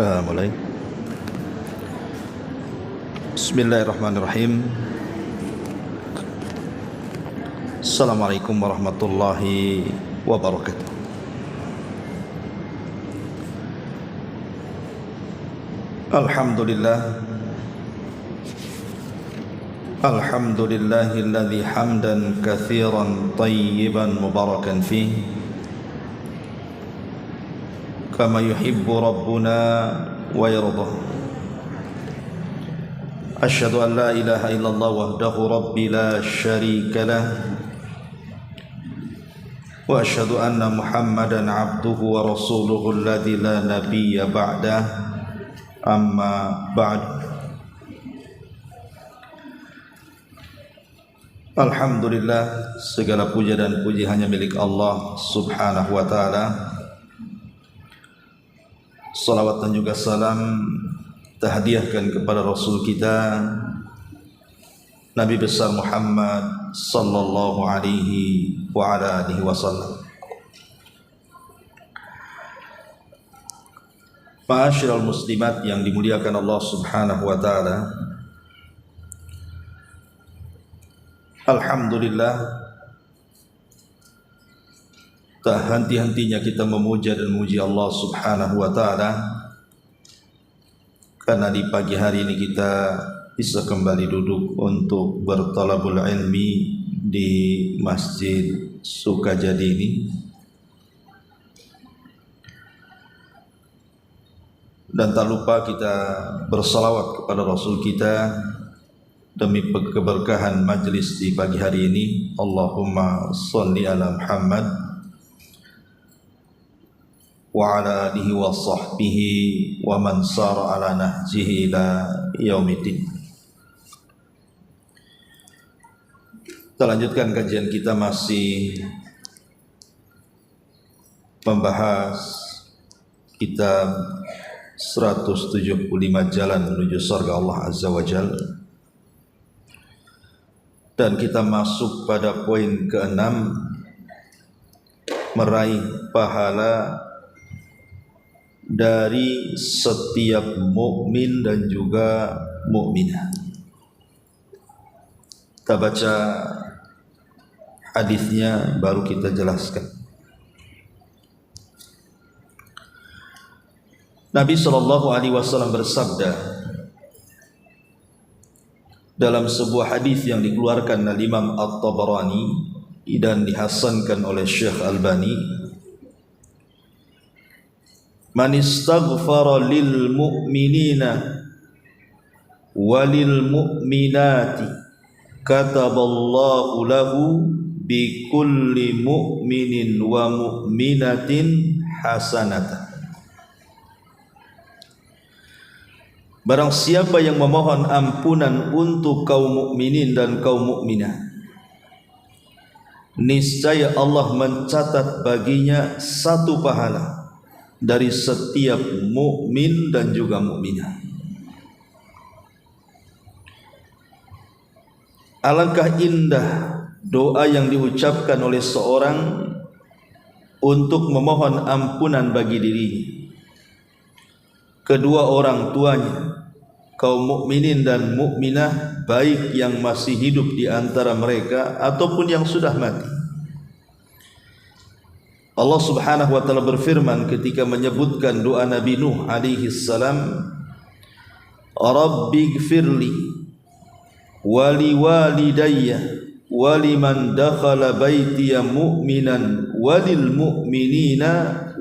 Mulai. Bismillahirrahmanirrahim. Assalamualaikum warahmatullahi wabarakatuh. Alhamdulillahilladzi hamdan katsiran tayyiban mubarakan fihi kama yuhibbu rabbuna wa yardah. Asyhadu an la ilaha illallah wahdahu rabbi la syarika lah wa asyhadu anna Muhammadan abduhu wa rasuluhu alladzi la nabiyya ba'dah. Amma ba'd. Alhamdulillah, segala puja dan puji hanya milik Allah Subhanahu wa ta'ala. Salawat dan juga salam terhadiahkan kepada Rasul kita Nabi besar Muhammad sallallahu alaihi wa ala alihi wasallam. Ma'asyiral muslimat yang dimuliakan Allah Subhanahu wa ta'ala, alhamdulillah, tak henti-hentinya kita memuja dan memuji Allah Subhanahu wa ta'ala, karena di pagi hari ini kita bisa kembali duduk untuk bertalabul ilmi di Masjid Sukajadi ini. Dan tak lupa kita bersalawat kepada Rasul kita demi keberkahan majlis di pagi hari ini. Allahumma salli ala Muhammad wa ala alihi wa sahbihi wa man sara ala nahjihi ila yaumiddin. Kita lanjutkan kajian kita, masih membahas kitab 175 Jalan Menuju Surga Allah Azza wa Jalla. Dan kita masuk pada poin ke-6, meraih pahala dari setiap mukmin dan juga mukminah. Kita baca hadisnya baru kita jelaskan. Nabi sallallahu alaihi wasallam bersabda dalam sebuah hadis yang dikeluarkan oleh Imam At-Tabarani dan dihasankan oleh Syekh Albani, man istaghfara lil mu'minina walil mu'minati kataballahu lahu bi kulli mu'minin wa mu'minatin hasanatan. Barang siapa yang memohon ampunan untuk kaum mukminin dan kaum mukminah, niscaya Allah mencatat baginya satu pahala dari setiap mukmin dan juga mukminah. Alangkah indah doa yang diucapkan oleh seorang untuk memohon ampunan bagi dirinya, kedua orang tuanya, kaum mukminin dan mukminah, baik yang masih hidup di antara mereka ataupun yang sudah mati. Allah Subhanahu wa ta'ala berfirman ketika menyebutkan doa Nabi Nuh alaihi salam, Rabbighfirli wali walidayya waliman dakhala baitiya mu'minan walil mu'minina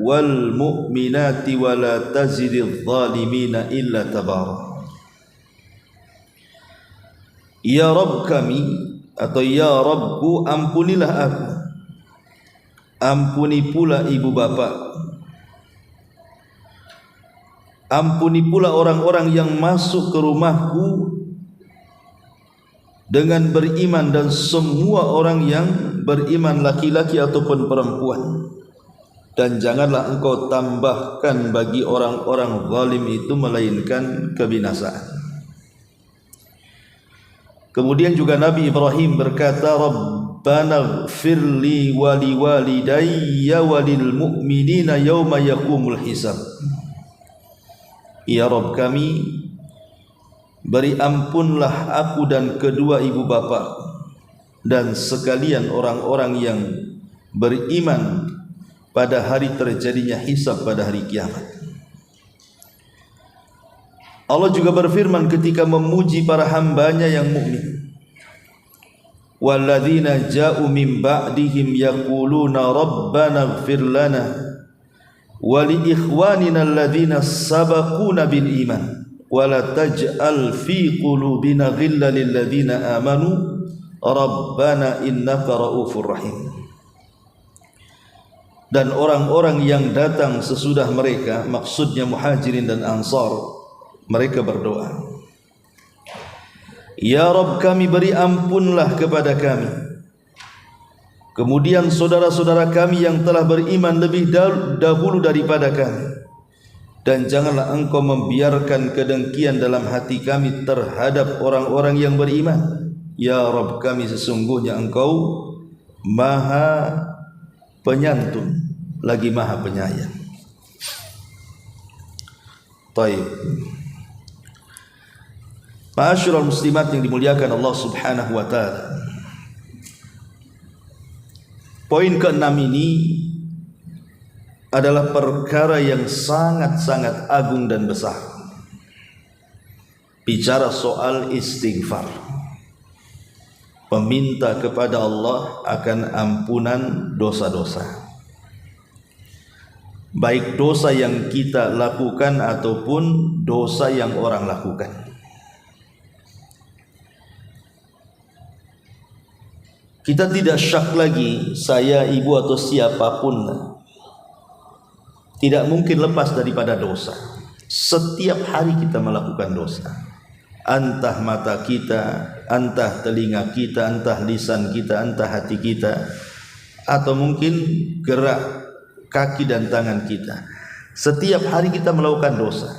wal mu'minati wala tazididz zalimina illa tabara. Ya Rabb kami, atau ya Rabbu, ampunilah aku, ampuni pula ibu bapa, ampuni pula orang-orang yang masuk ke rumahku dengan beriman dan semua orang yang beriman, laki-laki ataupun perempuan, dan janganlah engkau tambahkan bagi orang-orang zalim itu melainkan kebinasaan. Kemudian juga Nabi Ibrahim berkata, Rabbana ighfirli wa liwalidayya walil mu'minina yawma yaqumul hisab. Ya Rabb kami, beri ampunlah aku dan kedua ibu bapa dan sekalian orang-orang yang beriman pada hari terjadinya hisab pada hari kiamat. Allah juga berfirman ketika memuji para hambanya yang mukmin, walladzina ja'u min ba'dihim yaquluna rabbana ighfir lana wa li ikhwanina alladzina sabaquna bil iman wa la taj'al fi qulubina ghillan lil ladzina amanu rabbana innaka raufur rahim. Dan orang-orang yang datang sesudah mereka, maksudnya muhajirin dan ansar, mereka berdoa, Ya Rabb kami, beri ampunlah kepada kami, kemudian saudara-saudara kami yang telah beriman lebih dahulu daripada kami, dan janganlah engkau membiarkan kedengkian dalam hati kami terhadap orang-orang yang beriman. Ya Rabb kami, sesungguhnya engkau maha penyantun lagi maha penyayang. Taib. Ma'asyiral muslimat yang dimuliakan Allah Subhanahu wa taala. Poin ke-6 ini adalah perkara yang sangat-sangat agung dan besar. Bicara soal istighfar, meminta kepada Allah akan ampunan dosa-dosa, baik dosa yang kita lakukan ataupun dosa yang orang lakukan. Kita tidak syak lagi, saya, ibu atau siapapun tidak mungkin lepas daripada dosa. Setiap hari kita melakukan dosa. Entah mata kita, entah telinga kita, entah lisan kita, entah hati kita, atau mungkin gerak kaki dan tangan kita. Setiap hari kita melakukan dosa.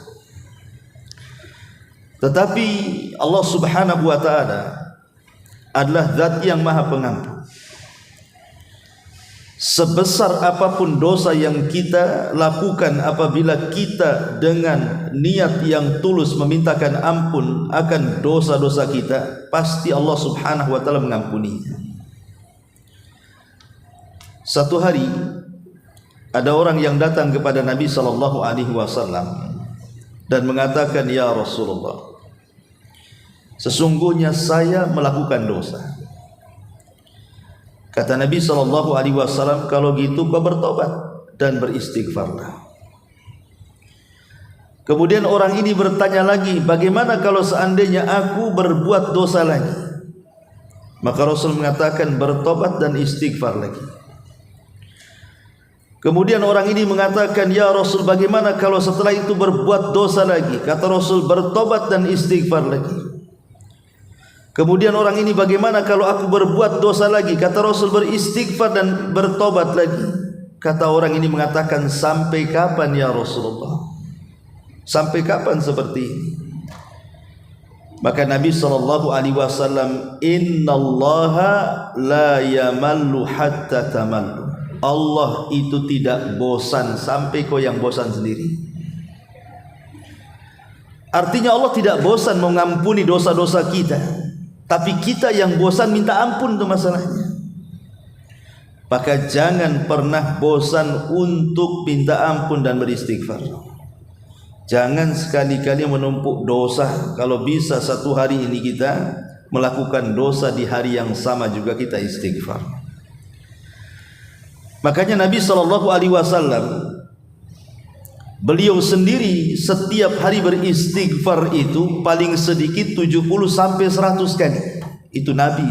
Tetapi Allah Subhanahu wa taala adalah zat yang maha pengampun. Sebesar apapun dosa yang kita lakukan, apabila kita dengan niat yang tulus memintakan ampun akan dosa-dosa kita, pasti Allah Subhanahu wa taala mengampuninya. Satu hari ada orang yang datang kepada Nabi sallallahu alaihi wasallam dan mengatakan, Ya Rasulullah, sesungguhnya saya melakukan dosa. Kata Nabi SAW, kalau gitu kau bertobat dan beristighfarlah. Kemudian orang ini bertanya lagi, bagaimana kalau seandainya aku berbuat dosa lagi? Maka Rasul mengatakan, bertobat dan istighfar lagi. Kemudian orang ini mengatakan, Ya Rasul, bagaimana kalau setelah itu berbuat dosa lagi? Kata Rasul, bertobat dan istighfar lagi. Kemudian orang ini, bagaimana kalau aku berbuat dosa lagi? Kata Rasul, beristighfar dan bertobat lagi. Kata orang ini mengatakan, sampai kapan ya Rasulullah? Sampai kapan seperti ini? Maka Nabi SAW, Innallaha la yamallu hatta tamallu. Allah itu tidak bosan sampai kau yang bosan sendiri. Artinya Allah tidak bosan mengampuni dosa-dosa kita, tapi kita yang bosan minta ampun, itu masalahnya. Maka jangan pernah bosan untuk minta ampun dan beristighfar. Jangan sekali-kali menumpuk dosa. Kalau bisa satu hari ini kita melakukan dosa, di hari yang sama juga kita istighfar. Makanya Nabi SAW, beliau sendiri setiap hari beristighfar itu paling sedikit 70 sampai 100 kali. Itu Nabi.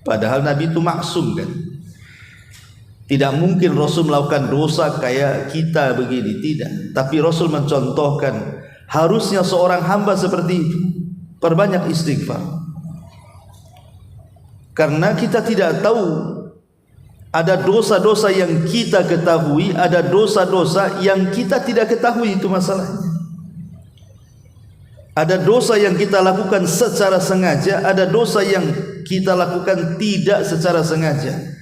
Padahal Nabi itu maksum kan. Tidak mungkin Rasul melakukan dosa kayak kita begini, tidak. Tapi Rasul mencontohkan harusnya seorang hamba seperti itu, perbanyak istighfar. Karena kita tidak tahu, ada dosa-dosa yang kita ketahui, ada dosa-dosa yang kita tidak ketahui, itu masalahnya. Ada dosa yang kita lakukan secara sengaja, ada dosa yang kita lakukan tidak secara sengaja.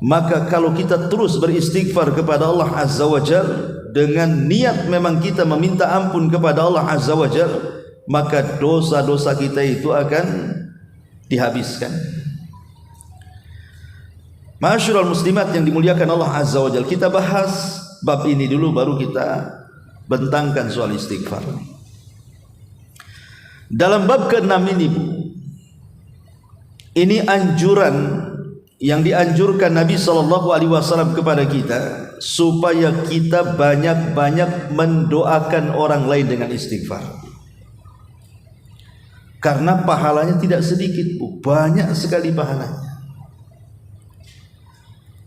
Maka kalau kita terus beristighfar kepada Allah Azza wa Jalla, dengan niat memang kita meminta ampun kepada Allah Azza wa Jalla, maka dosa-dosa kita itu akan dihabiskan. Ma'asyiral muslimat yang dimuliakan Allah Azza wa Jalla, kita bahas bab ini dulu baru kita bentangkan soal istighfar. Dalam bab ke-6 ini, Bu, ini anjuran yang dianjurkan Nabi SAW kepada kita supaya kita banyak-banyak mendoakan orang lain dengan istighfar. Karena pahalanya tidak sedikit, Bu, banyak sekali pahalanya.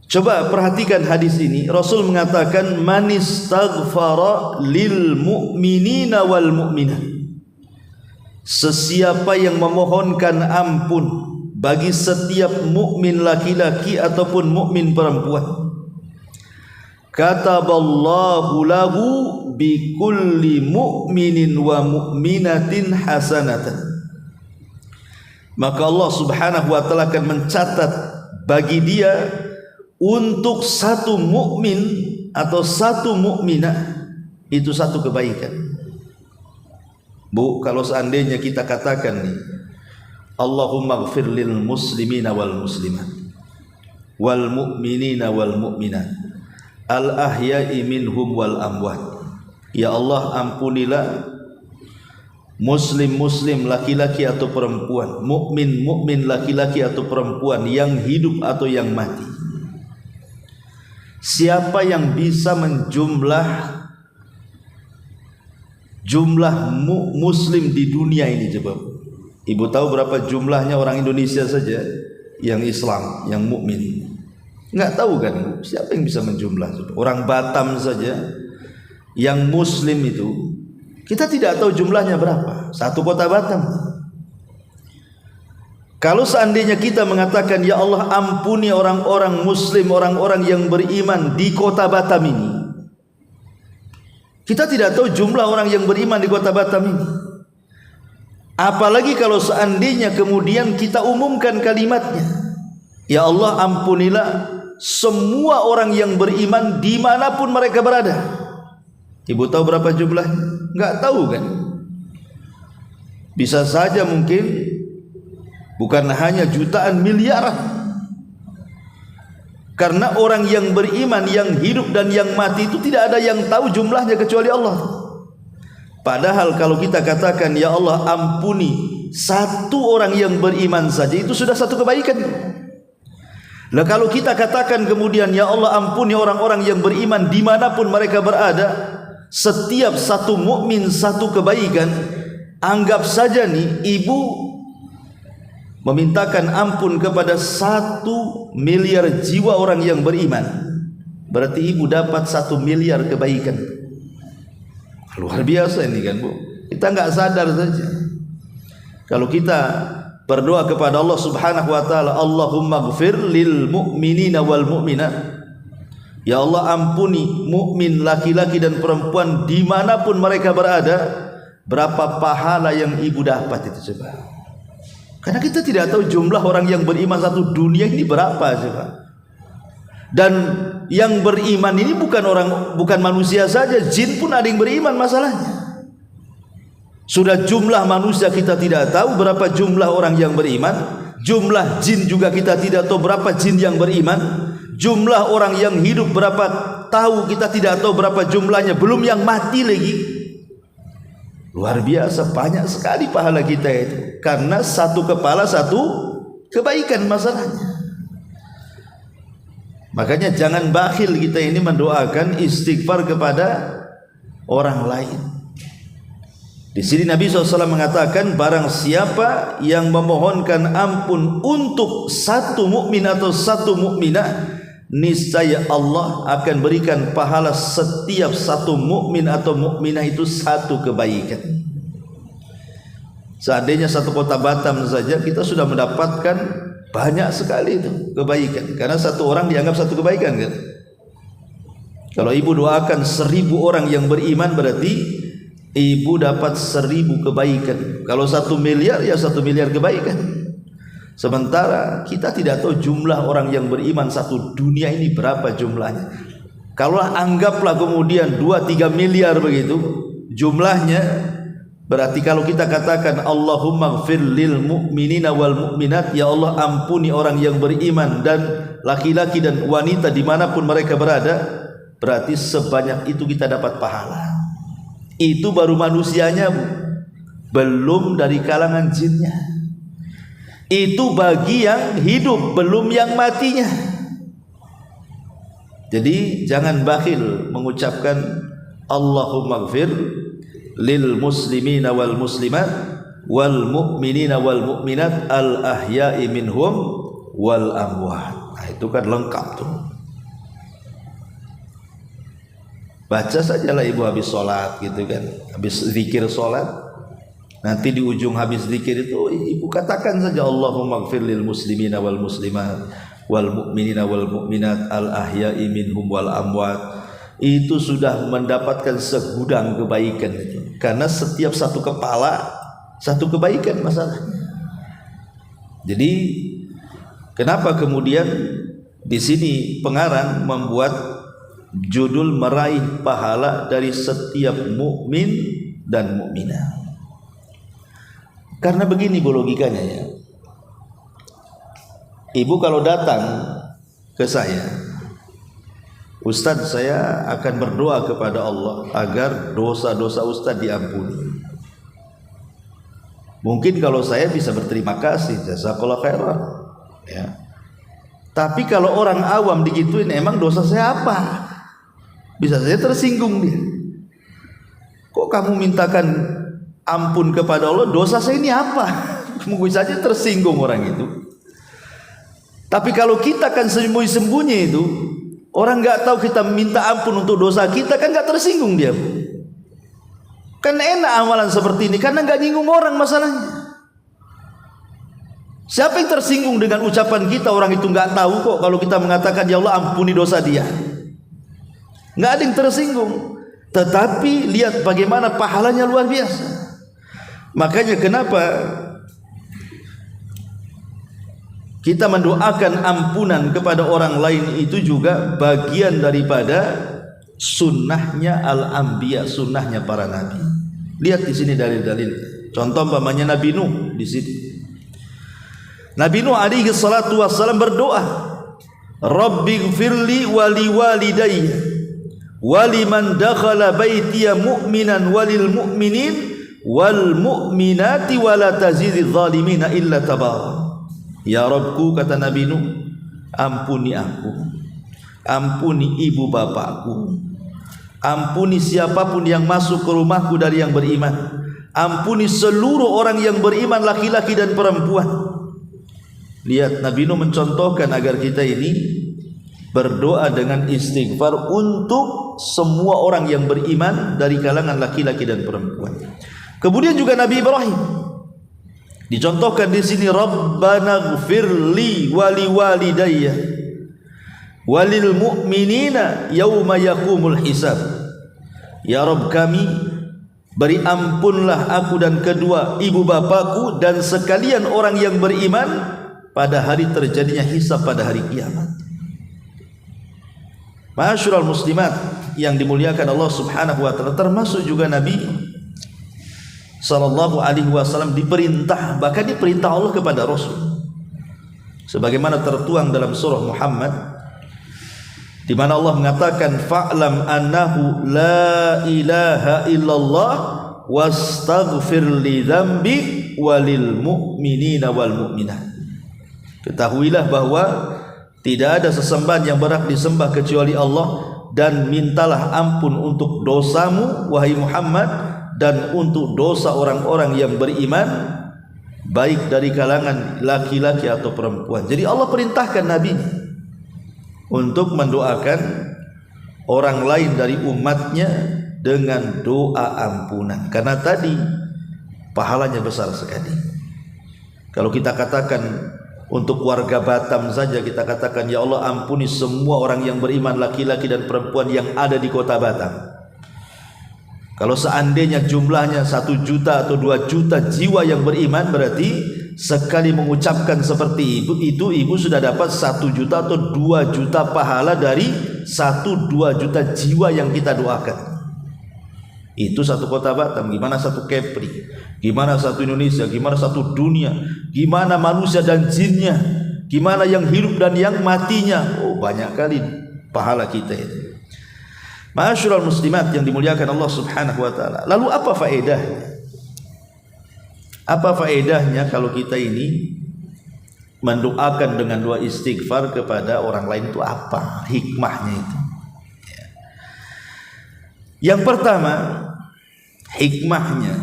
Coba perhatikan hadis ini. Rasul mengatakan, man istaghfara lil mu'minina wal mu'minat. Sesiapa yang memohonkan ampun bagi setiap mukmin laki-laki ataupun mukmin perempuan, kataballahu lahu bi kulli mu'minin wa mu'minatin hasanatan. Maka Allah Subhanahu wa taala akan mencatat bagi dia untuk satu mukmin atau satu mukminah itu satu kebaikan. Bu, kalau seandainya kita katakan nih, Allahumma ighfir lil muslimina wal muslimat wal mu'minina wal mu'minat al ahya'i minhum wal amwat. Ya Allah, ampunilah muslim-muslim laki-laki atau perempuan, mukmin-mukmin laki-laki atau perempuan, yang hidup atau yang mati. Siapa yang bisa menjumlah muslim di dunia ini, coba Ibu tahu berapa jumlahnya orang Indonesia saja yang Islam, yang mukmin? Enggak tahu kan? Siapa yang bisa menjumlah? Orang Batam saja yang muslim itu kita tidak tahu jumlahnya berapa. Satu kota Batam. Kalau seandainya kita mengatakan, ya Allah ampuni orang-orang muslim, orang-orang yang beriman di kota Batam ini, kita tidak tahu jumlah orang yang beriman di kota Batam ini. Apalagi kalau seandainya kemudian kita umumkan kalimatnya, ya Allah ampunilah semua orang yang beriman dimanapun mereka berada. Ibu tahu berapa jumlahnya? Enggak tahu kan? Bisa saja mungkin bukan hanya jutaan, miliaran. Karena orang yang beriman, yang hidup dan yang mati itu tidak ada yang tahu jumlahnya kecuali Allah. Padahal kalau kita katakan, ya Allah ampuni satu orang yang beriman saja, itu sudah satu kebaikan. Lah kalau kita katakan kemudian, ya Allah ampuni orang-orang yang beriman dimanapun mereka berada, setiap satu mukmin satu kebaikan. Anggap saja nih, ibu memintakan ampun kepada 1 miliar jiwa orang yang beriman, berarti ibu dapat 1 miliar kebaikan. Luar biasa ini kan, Bu. Kita enggak sadar saja. Kalau kita berdoa kepada Allah Subhanahu wa taala, Allahumma ighfir lil mu'minina wal mu'minat, ya Allah ampuni mukmin laki-laki dan perempuan dimanapun mereka berada, berapa pahala yang ibu dapat itu coba. Karena kita tidak tahu jumlah orang yang beriman satu dunia ini berapa coba. Dan yang beriman ini bukan manusia saja, jin pun ada yang beriman masalahnya. Sudah jumlah manusia kita tidak tahu berapa jumlah orang yang beriman, jumlah jin juga kita tidak tahu berapa jin yang beriman, jumlah orang yang hidup berapa tahu kita tidak tahu berapa jumlahnya, belum yang mati lagi. Luar biasa, banyak sekali pahala kita itu, karena satu kepala satu kebaikan masalahnya. Makanya jangan bakhil kita ini mendoakan istighfar kepada orang lain. Di sini Nabi SAW mengatakan, barang siapa yang memohonkan ampun untuk satu mukmin atau satu mukminah, niscaya Allah akan berikan pahala setiap satu mukmin atau mukminah itu satu kebaikan. Seandainya satu kota Batam saja kita sudah mendapatkan banyak sekali itu kebaikan, karena satu orang dianggap satu kebaikan kan. Kalau ibu doakan 1000 orang yang beriman, berarti ibu dapat 1000 kebaikan. Kalau 1 miliar ya 1 miliar kebaikan. Sementara kita tidak tahu jumlah orang yang beriman satu dunia ini berapa jumlahnya. Kalau anggaplah kemudian 2-3 miliar begitu jumlahnya, berarti kalau kita katakan Allahumma gfir lil mu'minina wal mu'minat, ya Allah ampuni orang yang beriman dan laki-laki dan wanita dimanapun mereka berada, berarti sebanyak itu kita dapat pahala. Itu baru manusianya, belum dari kalangan jinnya. Itu bagi yang hidup, belum yang matinya. Jadi jangan bakhil mengucapkan Allahumma gfir lil muslimina wal muslimat wal mu'minina wal mu'minat al ahya'i minhum wal amwat. Nah, itu kan lengkap tuh. Baca sajalah ibu habis sholat gitu kan, habis zikir sholat, nanti di ujung habis zikir itu ibu katakan saja Allahumma gfir lil muslimina wal muslimat wal mu'minina wal mu'minat al ahya'i minhum wal amwat. Itu sudah mendapatkan segudang kebaikan itu. Karena setiap satu kepala satu kebaikan masalahnya. Jadi kenapa kemudian di sini pengarang membuat judul meraih pahala dari setiap mukmin dan mukminah? Karena begini bu logikanya ya. Ibu kalau datang ke saya, Ustadz saya akan berdoa kepada Allah agar dosa-dosa Ustadz diampuni. Mungkin kalau saya bisa berterima kasih, jazakallahu khairan ya. Tapi kalau orang awam digituin, emang dosa saya apa? Bisa saja tersinggung dia. Kok kamu mintakan ampun kepada Allah, dosa saya ini apa? Mungkin saja tersinggung orang itu. Tapi kalau kita kan sembunyi-sembunyi itu, orang nggak tahu kita minta ampun untuk dosa kita, kan nggak tersinggung dia. Kan enak amalan seperti ini karena nggak nyinggung orang masalahnya. Siapa yang tersinggung dengan ucapan kita? Orang itu nggak tahu kok kalau kita mengatakan ya Allah ampuni dosa dia. Nggak ada yang tersinggung. Tetapi lihat bagaimana pahalanya luar biasa. Makanya kenapa kita mendoakan ampunan kepada orang lain itu juga bagian daripada sunnahnya al-anbiya, sunnahnya para nabi. Lihat di sini dalil-dalil. Contoh umpamanya Nabi Nuh di sini. Nabi Nuh alaihi salatu wassalam berdoa, Rabbighfirli wa liwalidayya wa liman dakhala baitiya mu'minan walil mu'minin wal mu'minati wa la tazididz zalimina illa tabara. Ya Rabbku, kata Nabi Nuh, ampuni aku, ampuni ibu bapakku, ampuni siapapun yang masuk ke rumahku dari yang beriman, ampuni seluruh orang yang beriman laki-laki dan perempuan. Lihat Nabi Nuh mencontohkan agar kita ini berdoa dengan istighfar untuk semua orang yang beriman dari kalangan laki-laki dan perempuan. Kemudian juga Nabi Ibrahim dicontohkan di sini, Rabbana gfirli wali walidayya walil mu'minina yauma yaqumul hisab. Ya Rabb kami, beri ampunlah aku dan kedua ibu bapakku dan sekalian orang yang beriman pada hari terjadinya hisab, pada hari kiamat. Ma'asyiral muslimat yang dimuliakan Allah Subhanahu wa taala, termasuk juga Nabi sallallahu alaihi wasallam diperintah, bahkan diperintah Allah kepada Rasul, sebagaimana tertuang dalam surah Muhammad, di mana Allah mengatakan fa'lam annahu la ilaha illallah wastaghfir li dzambi walil mu'minina wal mu'minat. Ketahuilah bahwa tidak ada sesembahan yang berhak disembah kecuali Allah, dan mintalah ampun untuk dosamu wahai Muhammad dan untuk dosa orang-orang yang beriman, baik dari kalangan laki-laki atau perempuan. Jadi Allah perintahkan Nabi untuk mendoakan orang lain dari umatnya dengan doa ampunan, karena tadi pahalanya besar sekali. Kalau kita katakan untuk warga Batam saja, kita katakan ya Allah ampuni semua orang yang beriman laki-laki dan perempuan yang ada di kota Batam. Kalau seandainya jumlahnya 1 juta atau 2 juta jiwa yang beriman, berarti sekali mengucapkan seperti itu ibu sudah dapat 1 juta atau 2 juta pahala dari 1-2 juta jiwa yang kita doakan. Itu satu kota Batam, gimana satu Kepri, gimana satu Indonesia, gimana satu dunia, gimana manusia dan jinnya, gimana yang hidup dan yang matinya. Oh, banyak kali pahala kita itu. Ma'asyiral muslimat yang dimuliakan Allah Subhanahu wa taala. Lalu apa faedahnya? Apa faedahnya kalau kita ini mendoakan dengan doa istighfar kepada orang lain, itu apa hikmahnya itu? Yang pertama, hikmahnya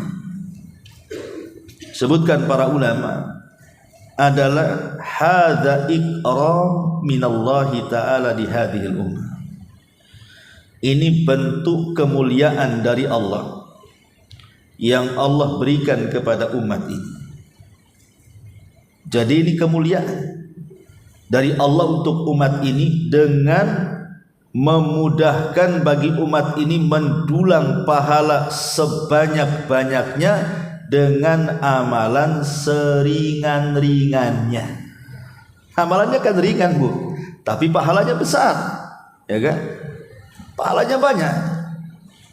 sebutkan para ulama adalah hadza ikram minallahi ta'ala di hadhil ummah. Ini bentuk kemuliaan dari Allah yang Allah berikan kepada umat ini. Jadi ini kemuliaan dari Allah untuk umat ini dengan memudahkan bagi umat ini mendulang pahala sebanyak-banyaknya dengan amalan seringan-ringannya. Amalannya kan ringan, Bu, tapi pahalanya besar, ya kan? Pahalanya banyak.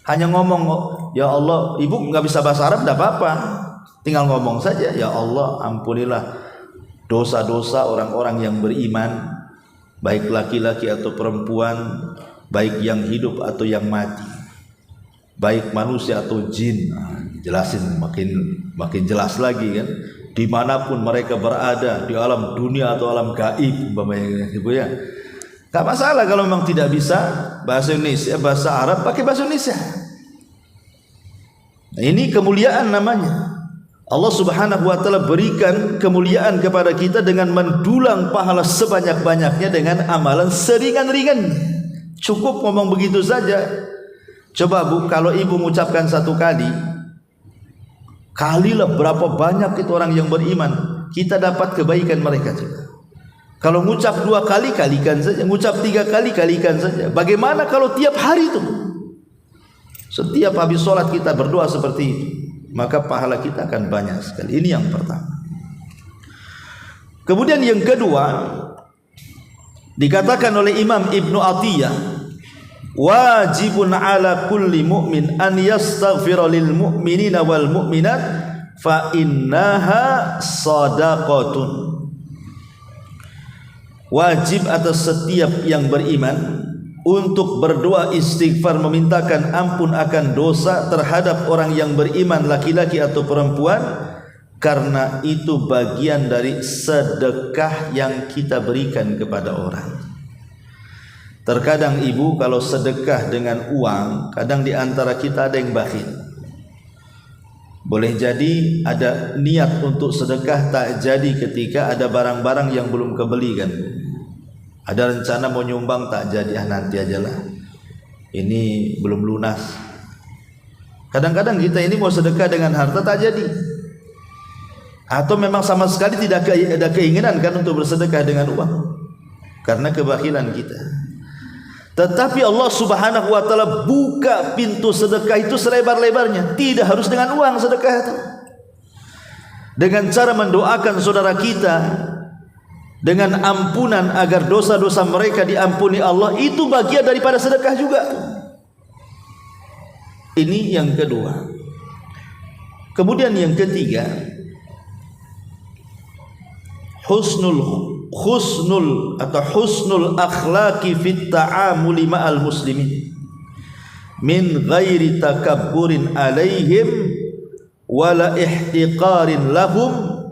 Hanya ngomong, ya Allah, ibu nggak bisa bahasa Arab, tidak apa-apa, tinggal ngomong saja, ya Allah, ampunilah dosa-dosa orang-orang yang beriman, baik laki-laki atau perempuan, baik yang hidup atau yang mati, baik manusia atau jin. Jelasin makin jelas lagi kan, dimanapun mereka berada, di alam dunia atau alam gaib, Ibu ya. Gak masalah kalau memang tidak bisa bahasa Indonesia, bahasa Arab, pakai bahasa Indonesia. Nah, ini kemuliaan namanya. Allah Subhanahu wa taala berikan kemuliaan kepada kita dengan mendulang pahala sebanyak-banyaknya dengan amalan seringan-ringannya. Cukup ngomong begitu saja. Coba Bu, kalau ibu mengucapkan 1 kali, kalilah berapa banyak itu orang yang beriman, kita dapat kebaikan mereka juga. Kalau ngucap 2 kali, kalikan saja. Ngucap 3 kali, kalikan saja. Bagaimana kalau tiap hari itu? Setiap habis sholat kita berdoa seperti itu, maka pahala kita akan banyak sekali. Ini yang pertama. Kemudian yang kedua, dikatakan oleh Imam Ibnu Athiyah, wajibun ala kulli mu'min an yastaghfira lil mu'minina wal mu'minat fa innaha sadaqatun. Wajib atas setiap yang beriman untuk berdoa istighfar, memintakan ampun akan dosa terhadap orang yang beriman, laki-laki atau perempuan, karena itu bagian dari sedekah yang kita berikan kepada orang. Terkadang ibu kalau sedekah dengan uang, kadang di antara kita ada yang bakhil. Boleh jadi ada niat untuk sedekah, tak jadi ketika ada barang-barang yang belum kebeli kan. Ada rencana mau nyumbang, tak jadi, nanti ajalah, ini belum lunas. Kadang-kadang kita ini mau sedekah dengan harta, tak jadi. Atau memang sama sekali tidak ada keinginan kan untuk bersedekah dengan uang, karena kebakhilan kita. Tetapi Allah Subhanahu wa taala buka pintu sedekah itu selebar-lebarnya. Tidak harus dengan uang sedekah itu. Dengan cara mendoakan saudara kita dengan ampunan agar dosa-dosa mereka diampuni Allah, itu bagian daripada sedekah juga. Ini yang kedua. Kemudian yang ketiga, husnul akhlaqi fit ta'amuli ma'al muslimin min ghairi takabburin alaihim wala ihtiqarin lahum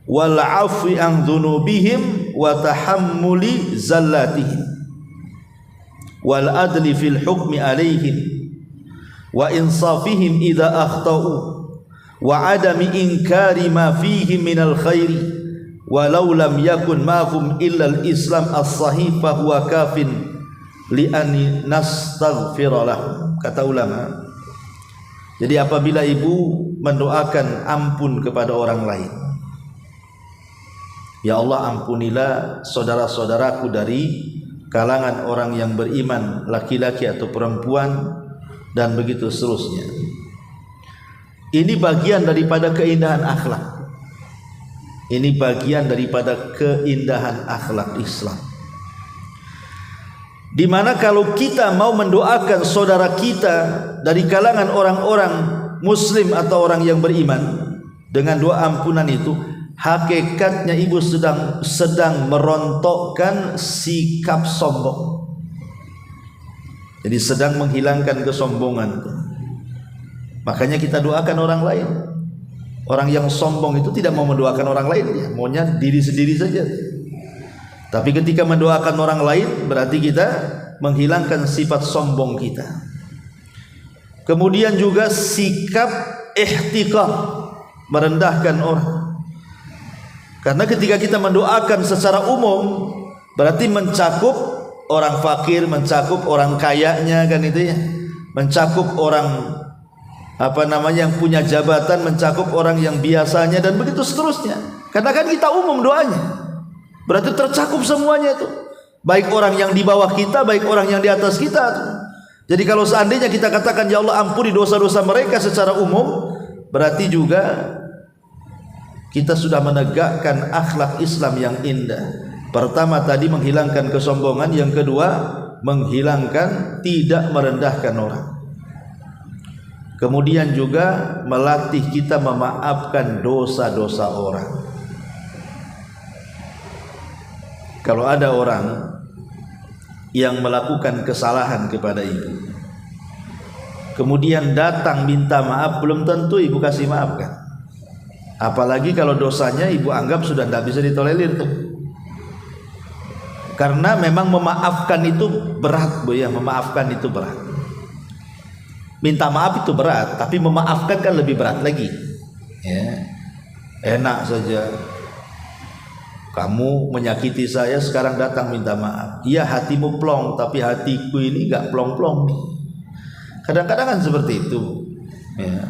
wal afwi an dhunubihim wa tahammuli zallatihim wal adli fil hukmi alaihim wa insafihim idza akhtau wa adami inkari ma fihim minal khairi walau lam yakun ma'hum illa al-islam as-sahih fa huwa kafin li an nastaghfira lahum. Kata ulama, jadi apabila ibu mendoakan ampun kepada orang lain, ya Allah, ampunilah saudara-saudaraku dari kalangan orang yang beriman, laki-laki atau perempuan, dan begitu seterusnya. Ini bagian daripada keindahan akhlak. Ini bagian daripada keindahan akhlak Islam. di mana kalau kita mau mendoakan saudara kita dari kalangan orang-orang muslim atau orang yang beriman dengan doa ampunan itu, hakikatnya ibu sedang merontokkan sikap sombong. Jadi sedang menghilangkan kesombongan. Makanya kita doakan orang lain. Orang yang sombong itu tidak mau mendoakan orang lain, ya maunya diri sendiri saja. Tapi ketika mendoakan orang lain berarti kita menghilangkan sifat sombong kita. Kemudian juga sikap ihtiqar, merendahkan orang. Karena ketika kita mendoakan secara umum berarti mencakup orang fakir, mencakup orang kayanya, kan itu ya. Mencakup orang yang punya jabatan, mencakup orang yang biasanya, dan begitu seterusnya. Karena kan kita umum doanya. Berarti tercakup semuanya itu. Baik orang yang di bawah kita, baik orang yang di atas kita. Jadi kalau seandainya kita katakan ya Allah ampuni dosa-dosa mereka secara umum, berarti juga kita sudah menegakkan akhlak Islam yang indah. Pertama tadi menghilangkan kesombongan, yang kedua menghilangkan tidak merendahkan orang. Kemudian juga melatih kita memaafkan dosa-dosa orang. Kalau ada orang yang melakukan kesalahan kepada ibu, kemudian datang minta maaf, belum tentu ibu kasih maafkan. Apalagi kalau dosanya ibu anggap sudah tidak bisa ditolerir tuh. Karena memang memaafkan itu berat, Bu ya, memaafkan itu berat. Minta maaf itu berat, tapi memaafkan kan lebih berat lagi. Ya. Enak saja kamu menyakiti saya, sekarang datang minta maaf. Iya hatimu plong, tapi hatiku ini gak plong-plong nih. Kadang-kadang kan seperti itu ya.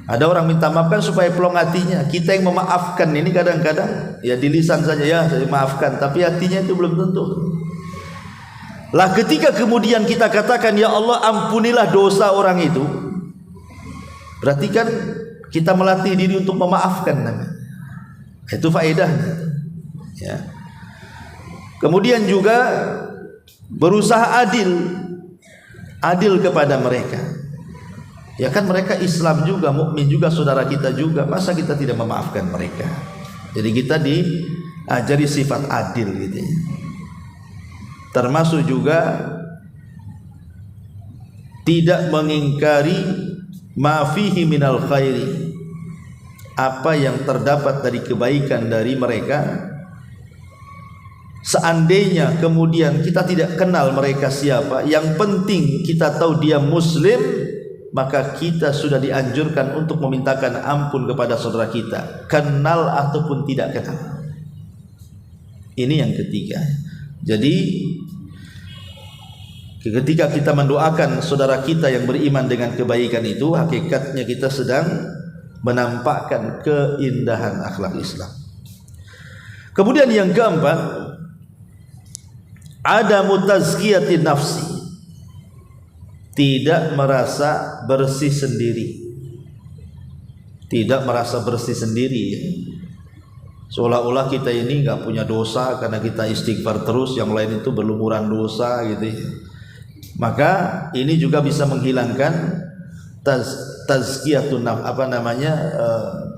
Ada orang minta maaf kan supaya plong hatinya. Kita yang memaafkan ini kadang-kadang ya di lisan saja, ya saya maafkan, tapi hatinya itu belum tentu. Lah ketika kemudian kita katakan ya Allah ampunilah dosa orang itu, berarti kan kita melatih diri untuk memaafkan. Itu faedahnya ya. Kemudian juga berusaha adil kepada mereka. Ya kan mereka Islam juga, mukmin juga, saudara kita juga, masa kita tidak memaafkan mereka? Jadi kita diajari sifat adil gitu ya. Termasuk juga tidak mengingkari ma fihi minal khairi, apa yang terdapat dari kebaikan dari mereka. Seandainya kemudian kita tidak kenal mereka siapa, yang penting kita tahu dia muslim, maka kita sudah dianjurkan untuk memintakan ampun kepada saudara kita, kenal ataupun tidak kenal. Ini yang ketiga. Jadi ketika kita mendoakan saudara kita yang beriman dengan kebaikan itu, hakikatnya kita sedang menampakkan keindahan akhlak Islam. Kemudian yang keempat, ada mutazkiyatin nafsi, tidak merasa bersih sendiri. Tidak merasa bersih sendiri ya. Seolah-olah kita ini nggak punya dosa karena kita istighfar terus, yang lain itu berlumuran dosa gitu ya. Maka ini juga bisa menghilangkan tazkiyatun nafs,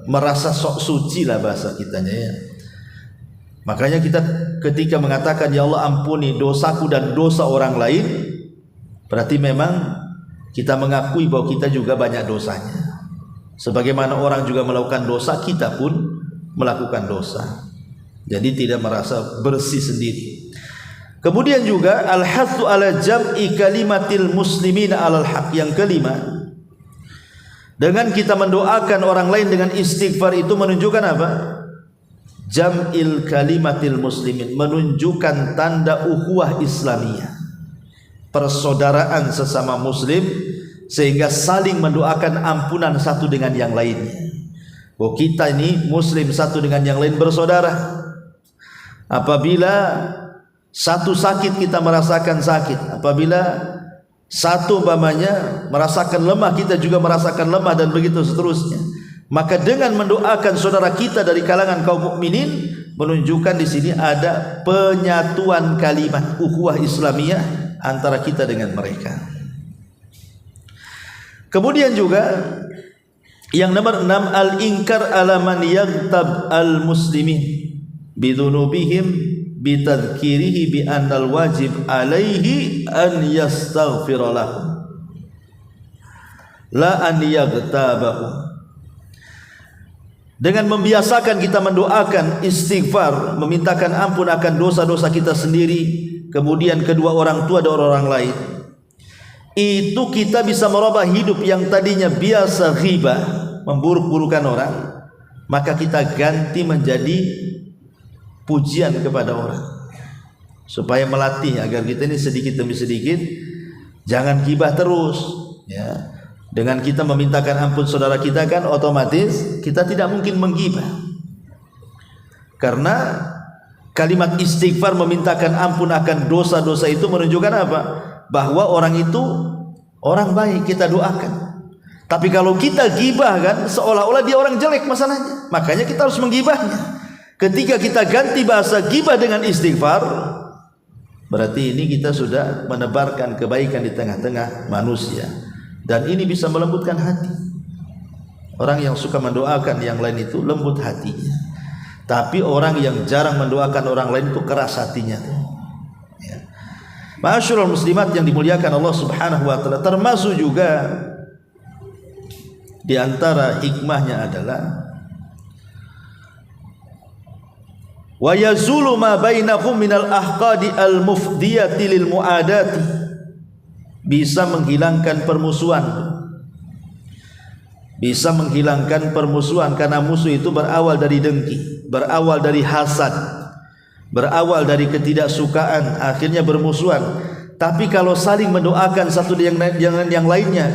merasa sok suci lah bahasa kitanya ya. Makanya kita ketika mengatakan ya Allah ampuni dosaku dan dosa orang lain, berarti memang kita mengakui bahwa kita juga banyak dosanya. Sebagaimana orang juga melakukan dosa, kita pun melakukan dosa. Jadi tidak merasa bersih sendiri. Kemudian juga al-hathu ala jam'i kalimatil muslimin alal haq. Yang kelima, dengan kita mendoakan orang lain dengan istighfar itu menunjukkan apa? Jam'il kalimatil muslimin, menunjukkan tanda ukhuwah Islamiyah, persaudaraan sesama muslim, sehingga saling mendoakan ampunan satu dengan yang lainnya. Bahwa kita ini muslim satu dengan yang lain bersaudara. Apabila satu sakit kita merasakan sakit, apabila satu merasakan lemah, kita juga merasakan lemah, dan begitu seterusnya. Maka dengan mendoakan saudara kita dari kalangan kaum mukminin, menunjukkan di sini ada penyatuan kalimat ukhuwah Islamiyah antara kita dengan mereka. Kemudian juga yang nomor 6, al-inkar ala man yaghtab al-muslimin bidhunubihim bitadhkirihi bi annal wajib alaihi an yastaghfira lahum la an yaghtabahum. Dengan membiasakan kita mendoakan istighfar, memintakan ampun akan dosa-dosa kita sendiri, kemudian kedua orang tua dan orang lain, itu kita bisa merubah hidup yang tadinya biasa ghibah, memburuk-burukan orang, maka kita ganti menjadi pujian kepada orang, supaya melatih agar kita ini sedikit demi sedikit jangan ghibah terus, ya. Dengan kita memintakan ampun saudara kita kan otomatis kita tidak mungkin menggibah. Karena kalimat istighfar memintakan ampun akan dosa-dosa itu menunjukkan apa? Bahwa orang itu orang baik, kita doakan. Tapi kalau kita gibah kan seolah-olah dia orang jelek masalahnya. Makanya kita harus menggibahnya. Ketika kita ganti bahasa gibah dengan istighfar, berarti ini kita sudah menebarkan kebaikan di tengah-tengah manusia. Dan ini bisa melembutkan hati. Orang yang suka mendoakan yang lain itu lembut hatinya. Tapi orang yang jarang mendoakan orang lain itu keras hatinya. Ya. Ma'asyiral muslimat yang dimuliakan Allah Subhanahu wa taala, termasuk juga di antara hikmahnya adalah wa yazulu ma bainakum minal ahqadi al mufdiyati lil muadati, bisa menghilangkan permusuhan. Bisa menghilangkan permusuhan karena musuh itu berawal dari dengki, berawal dari hasad, berawal dari ketidaksukaan, akhirnya bermusuhan. Tapi kalau saling mendoakan satu dengan yang lainnya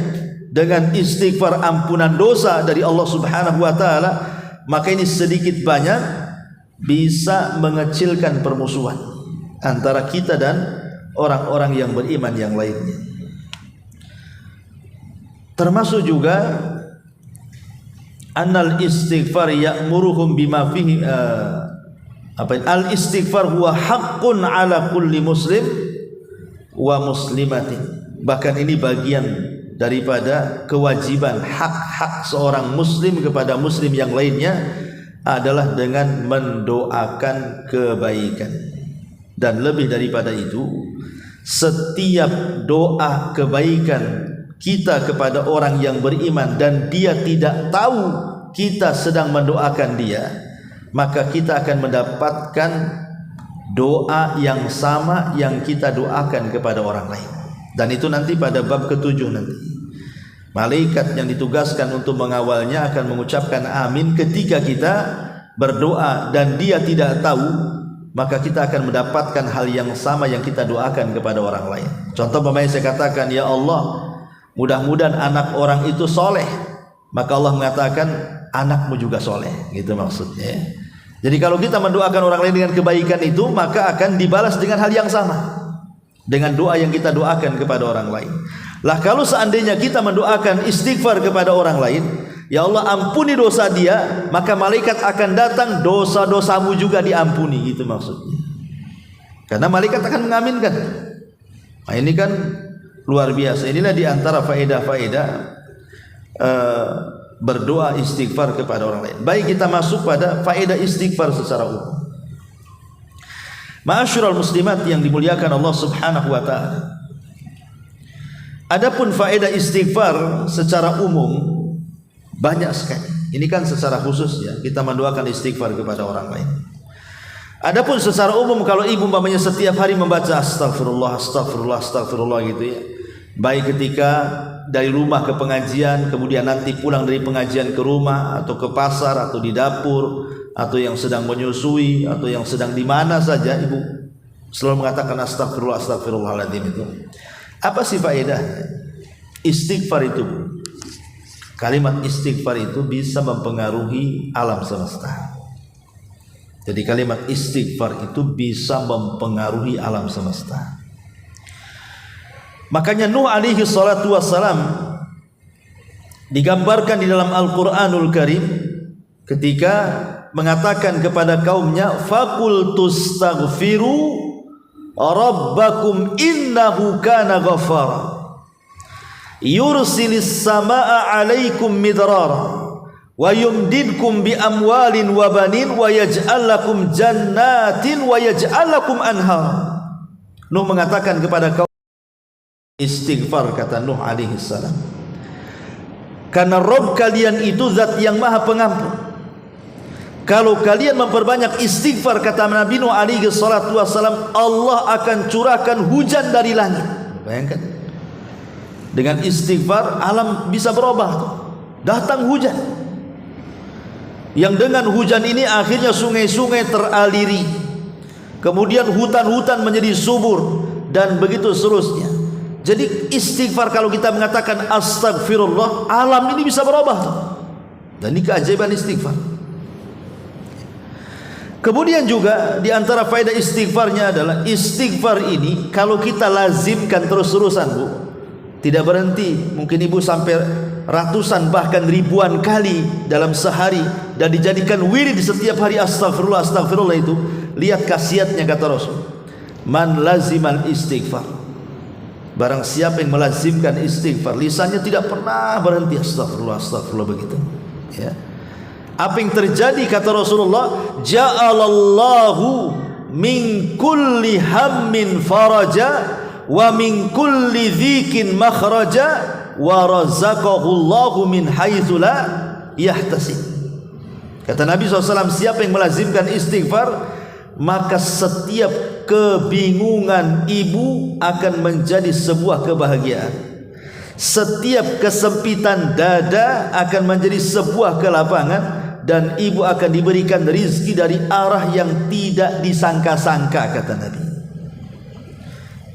dengan istighfar ampunan dosa dari Allah Subhanahu wa taala, maka ini sedikit banyak bisa mengecilkan permusuhan antara kita dan orang-orang yang beriman yang lainnya. Termasuk juga annal istighfar ya'muruhum bima fihi al istighfar huwa haqqun ala kulli muslim wa muslimatin. Bahkan ini bagian daripada kewajiban hak-hak seorang muslim kepada muslim yang lainnya adalah dengan mendoakan kebaikan. Dan lebih daripada itu, setiap doa kebaikan kita kepada orang yang beriman dan dia tidak tahu kita sedang mendoakan dia, maka kita akan mendapatkan doa yang sama yang kita doakan kepada orang lain. Dan itu nanti pada bab ke-7 nanti. Malaikat yang ditugaskan untuk mengawalnya akan mengucapkan amin ketika kita berdoa dan dia tidak tahu, maka kita akan mendapatkan hal yang sama yang kita doakan kepada orang lain. Contoh pemain saya katakan, ya Allah, mudah-mudahan anak orang itu soleh, maka Allah mengatakan anakmu juga soleh, gitu maksudnya. Jadi kalau kita mendoakan orang lain dengan kebaikan itu, maka akan dibalas dengan hal yang sama dengan doa yang kita doakan kepada orang lain. Lah kalau seandainya kita mendoakan istighfar kepada orang lain, ya Allah ampuni dosa dia, maka malaikat akan datang, dosa-dosamu juga diampuni, gitu maksudnya. Karena malaikat akan mengaminkan. Nah ini kan luar biasa. Inilah diantara faedah-faedah berdoa istighfar kepada orang lain. Baik, kita masuk pada faedah istighfar secara umum. Ma'asyiral muslimat yang dimuliakan Allah Subhanahu wa taala. Adapun faedah istighfar secara umum banyak sekali. Ini kan secara khusus ya, kita mendoakan istighfar kepada orang lain. Adapun secara umum, kalau ibu umpamanya setiap hari membaca astagfirullah, astagfirullah, astagfirullah gitu ya, baik ketika dari rumah ke pengajian, kemudian nanti pulang dari pengajian ke rumah, atau ke pasar, atau di dapur, atau yang sedang menyusui, atau yang sedang di mana saja, ibu selalu mengatakan astagfirullah, astagfirullahaladzim itu. Apa sih faedah istighfar itu? Kalimat istighfar itu bisa mempengaruhi alam semesta. Jadi kalimat istighfar itu bisa mempengaruhi alam semesta. Makanya Nuh alaihi salatu wassalam digambarkan di dalam Al-Quranul Karim ketika mengatakan kepada kaumnya, faqul tustaghfiru rabbakum innahu kana ghaffara yursilis samaa 'alaikum midrara wa yumdidkum bi amwalin wa banin wa yaj'al lakum jannatin wa yaj'al lakum anhar. Nuh mengatakan kepada kaum istighfar, kata Nuh alaihi salam, karena Rabb kalian itu zat yang maha pengampun. Kalau kalian memperbanyak istighfar, kata Nabi Nuh alaihi salatu wassalam, Allah akan curahkan hujan dari langit. Bayangkan, dengan istighfar alam bisa berubah. Datang hujan, yang dengan hujan ini akhirnya sungai-sungai teraliri, kemudian hutan-hutan menjadi subur, dan begitu seterusnya. Jadi istighfar, kalau kita mengatakan astagfirullah, alam ini bisa berubah. Dan ini keajaiban istighfar. Kemudian juga di antara faedah istighfarnya adalah, istighfar ini kalau kita lazimkan terus-terusan, Bu, tidak berhenti, mungkin Ibu sampai ratusan bahkan ribuan kali dalam sehari, dan dijadikan wirid di setiap hari astagfirullah, astagfirullah itu, lihat khasiatnya kata Rasul, man lazimal istighfar, barang siapa yang melazimkan istighfar, lisannya tidak pernah berhenti astagfirullah, astagfirullah, begitu ya. Apa yang terjadi kata Rasulullah, ja'alallahu min kulli hammin faraja wa min kulli dzikin makhraja wa razaqahullahu min haitsu la yahtasib. Kata Nabi SAW, siapa yang melazimkan istighfar, maka setiap kebingungan ibu akan menjadi sebuah kebahagiaan, setiap kesempitan dada akan menjadi sebuah kelapangan, dan ibu akan diberikan rizki dari arah yang tidak disangka-sangka, kata Nabi.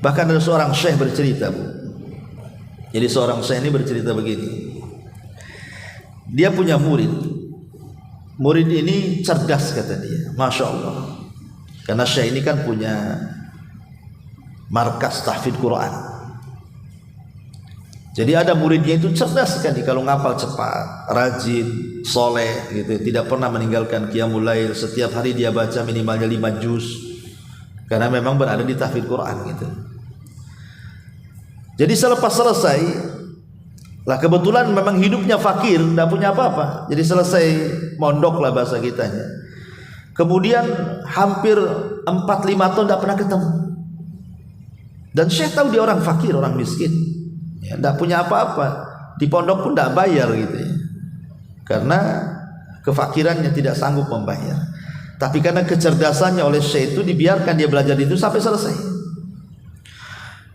Bahkan ada seorang syekh bercerita, Bu. Jadi seorang syekh ini bercerita begini, dia punya murid. Murid ini cerdas, kata dia, Masya Allah. Karena syekh ini kan punya markas tahfidz Quran. Jadi ada muridnya itu cerdas sekali, kalau ngapal cepat, rajin, soleh gitu, tidak pernah meninggalkan qiyamul lail, setiap hari dia baca minimalnya 5 juz, karena memang berada di tahfidz Quran gitu. Jadi selepas selesai, lah kebetulan memang hidupnya fakir, tidak punya apa-apa, jadi selesai mondok lah bahasa kitanya. Kemudian hampir 4-5 tahun tidak pernah ketemu, dan Syekh tahu dia orang fakir, orang miskin, ya, tidak punya apa-apa, di pondok pun tidak bayar gitu ya, karena kefakirannya tidak sanggup membayar. Tapi karena kecerdasannya oleh Syekh itu, dibiarkan dia belajar itu sampai selesai.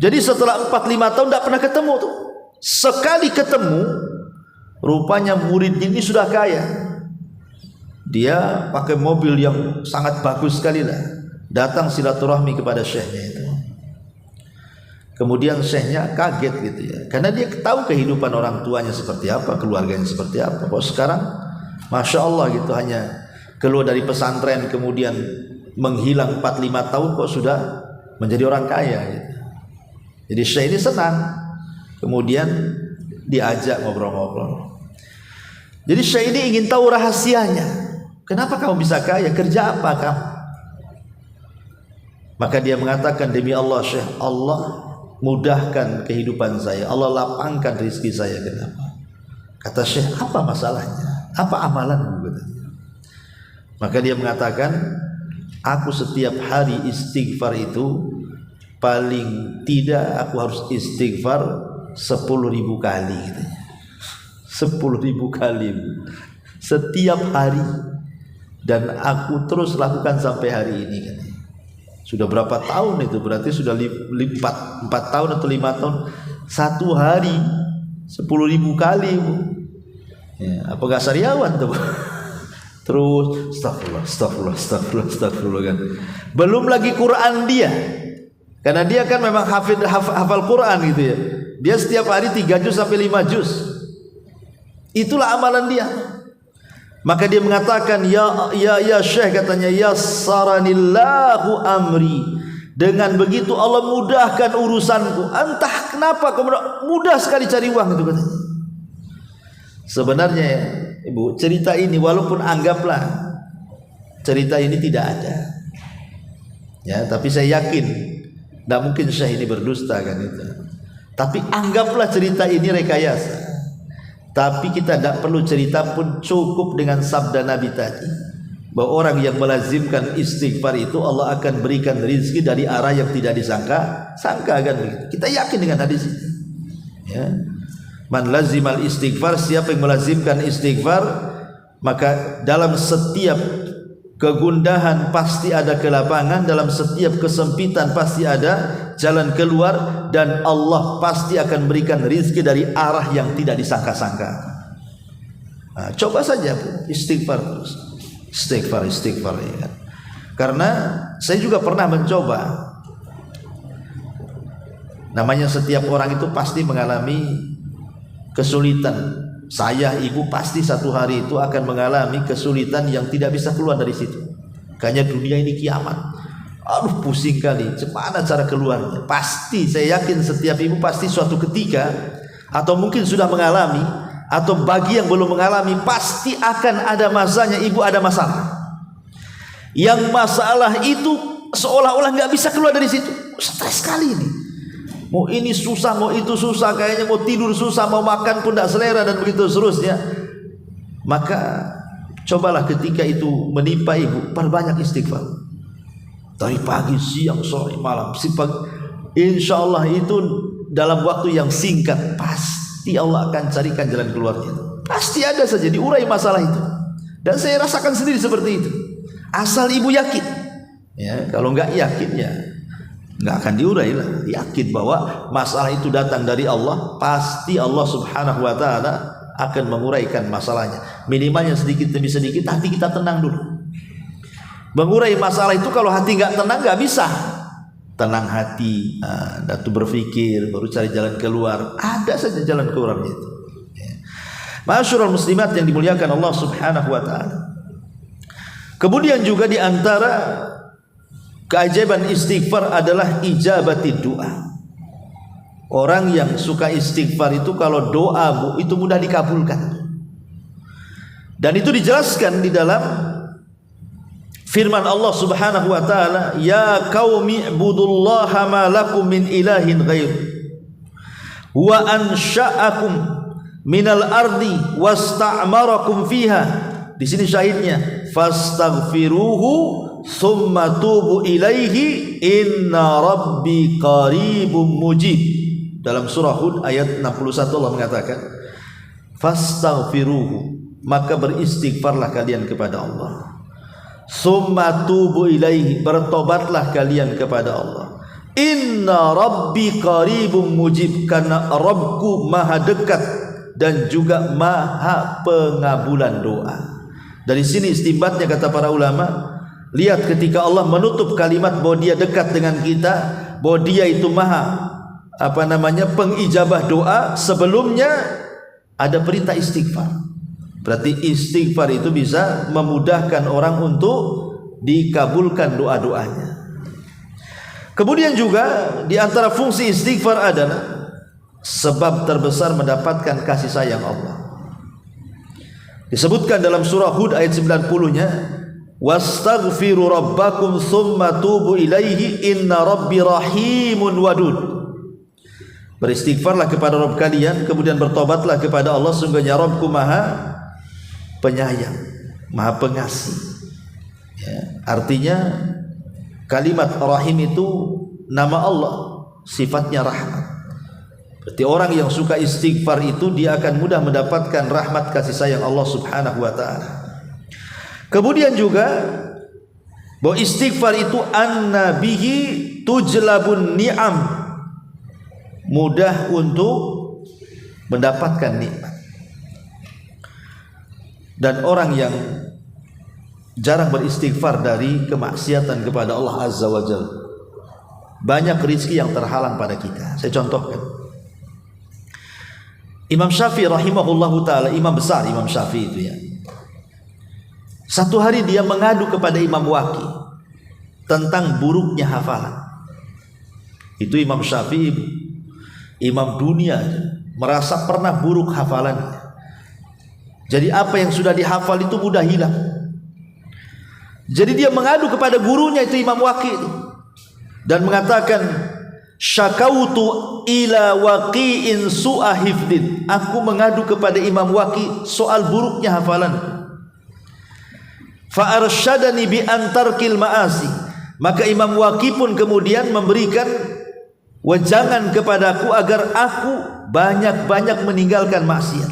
Jadi setelah 4-5 tahun tidak pernah ketemu tuh, sekali ketemu, rupanya murid ini sudah kaya. Dia pakai mobil yang sangat bagus sekali lah, datang silaturahmi kepada syekhnya itu. Kemudian syekhnya kaget gitu ya, karena dia tahu kehidupan orang tuanya seperti apa, keluarganya seperti apa. Kok sekarang Masya Allah gitu, hanya keluar dari pesantren kemudian menghilang 4-5 tahun kok sudah menjadi orang kaya gitu. Jadi syekh ini senang, kemudian diajak ngobrol-ngobrol. Jadi syekh ini ingin tahu rahasianya, kenapa kamu bisa kaya, kerja apa kamu? Maka dia mengatakan, demi Allah syekh, Allah mudahkan kehidupan saya, Allah lapangkan rezeki saya. Kenapa? Kata syekh, apa masalahnya, apa amalanmu? Maka dia mengatakan, aku setiap hari istighfar itu paling tidak aku harus istighfar 10.000 kali gitu. 10.000 kali setiap hari, dan aku terus lakukan sampai hari ini kan. Sudah berapa tahun itu, berarti sudah 4 tahun atau 5 tahun, satu hari 10.000 kali, Bu. Ya, apa gak sariawan tuh? Terus astagfirullah, astagfirullah, astagfirullah, astagfirullah kan. Belum lagi Quran dia, karena dia kan memang hafal Quran gitu ya. Dia setiap hari 3 juz sampai 5 juz. Itulah amalan dia. Maka dia mengatakan, ya Syekh, katanya, yassaranillahu amri. Dengan begitu Allah mudahkan urusanku. Entah kenapa mudah sekali cari uang itu, katanya. Sebenarnya ya, Ibu, cerita ini walaupun anggaplah cerita ini tidak ada, ya, tapi saya yakin Tidak mungkin Syekh ini berdusta kan itu. Tapi anggaplah cerita ini rekayasa. Tapi kita tidak perlu cerita pun, cukup dengan sabda Nabi tadi, bahwa orang yang melazimkan istighfar itu Allah akan berikan rizki dari arah yang tidak disangka-sangka kan begitu. Kita yakin dengan hadis ini. Ya. Man lazimal istighfar, siapa yang melazimkan istighfar, maka dalam setiap kegundahan pasti ada kelapangan, dalam setiap kesempitan pasti ada jalan keluar, dan Allah pasti akan berikan rizki dari arah yang tidak disangka-sangka. Nah, coba saja istighfar terus, istighfar ya kan? Karena saya juga pernah mencoba. Namanya setiap orang itu pasti mengalami kesulitan. Saya, ibu pasti satu hari itu akan mengalami kesulitan yang tidak bisa keluar dari situ. Kayaknya dunia ini kiamat. Aduh, pusing kali, gimana cara keluarnya? Pasti, saya yakin setiap ibu pasti suatu ketika, atau mungkin sudah mengalami, atau bagi yang belum mengalami, pasti akan ada masanya ibu ada masalah. Yang masalah itu seolah-olah nggak bisa keluar dari situ. Stres sekali ini. Mau ini susah, mau itu susah, kayaknya mau tidur susah, mau makan pun tidak selera, dan begitu seterusnya. Maka cobalah ketika itu menimpa ibu, perbanyak istighfar. Dari pagi, siang, sore, malam, insya Allah itu dalam waktu yang singkat pasti Allah akan carikan jalan keluarnya. Pasti ada saja, diurai masalah itu. Dan saya rasakan sendiri seperti itu. Asal ibu yakin. Ya, kalau nggak yakin ya nggak akan diurai lah. Yakin bahwa masalah itu datang dari Allah, pasti Allah Subhanahu Wa Taala akan menguraikan masalahnya. Minimalnya sedikit demi sedikit, hati kita tenang dulu. Mengurai masalah itu kalau hati nggak tenang nggak bisa. Tenang hati, datu berpikir, baru cari jalan keluar. Ada saja jalan keluarnya itu. Ma'asyiral muslimat yang dimuliakan Allah Subhanahu Wa Taala. Kemudian juga di antara keajaiban istighfar adalah ijabatid doa. Orang yang suka istighfar itu kalau doa itu mudah dikabulkan. Dan itu dijelaskan di dalam firman Allah Subhanahu wa taala, "Ya qaumi ibudullaha ma lakum min ilahin ghair. Wa ansha'akum minal ardi wasta'marakum fiha." Di sini syahidnya, "Fastaghfiruhu tsumma tubu ilaihi inna rabbi qaribum mujib." Dalam surah Hud ayat 61 Allah mengatakan, "Fastaghfiruhu," maka beristighfarlah kalian kepada Allah. Summa tubu ilaihi, bertobatlah kalian kepada Allah. Inna rabbi qaribum mujib, karena Rabbku maha dekat dan juga maha pengabulan doa. Dari sini istimbatnya kata para ulama, lihat ketika Allah menutup kalimat bahwa dia dekat dengan kita, bahwa dia itu maha pengijabah doa, sebelumnya ada perintah istighfar. Berarti istighfar itu bisa memudahkan orang untuk dikabulkan doa-doanya. Kemudian juga di antara fungsi istighfar adalah sebab terbesar mendapatkan kasih sayang Allah. Disebutkan dalam surah Hud ayat 90-nya, "Wastaghfiru rabbakum tsumma tubu ilaihi inna rabbi rahimun wadud." Beristighfarlah kepada Rabb kalian, kemudian bertobatlah kepada Allah, sungguhnya Rabbku maha penyayang, maha pengasih. Ya, artinya kalimat rahim itu nama Allah, sifatnya rahmat. Berarti orang yang suka istighfar itu dia akan mudah mendapatkan rahmat kasih sayang Allah Subhanahu wa taala. Kemudian juga bahwa istighfar itu annabihi tujlabun ni'am, mudah untuk mendapatkan nikmat. Dan orang yang jarang beristighfar dari kemaksiatan kepada Allah Azza wa Jalla, banyak rezeki yang terhalang pada kita. Saya contohkan, Imam Syafi'i rahimahullahu ta'ala, imam besar Imam Syafi'i itu ya, satu hari dia mengadu kepada Imam Waqi tentang buruknya hafalan. Itu Imam Syafi'i, imam dunia, merasa pernah buruk hafalannya. Jadi apa yang sudah dihafal itu mudah hilang. Jadi dia mengadu kepada gurunya itu Imam Waqi itu, dan mengatakan, Syakautu ila waqi'in su'a hifdin. Aku mengadu kepada Imam Waqi soal buruknya hafalan. Fa arsyadani bi antarkil ma'asi. Maka Imam Waqi pun kemudian memberikan wejangan kepadaku agar aku banyak-banyak meninggalkan maksiat.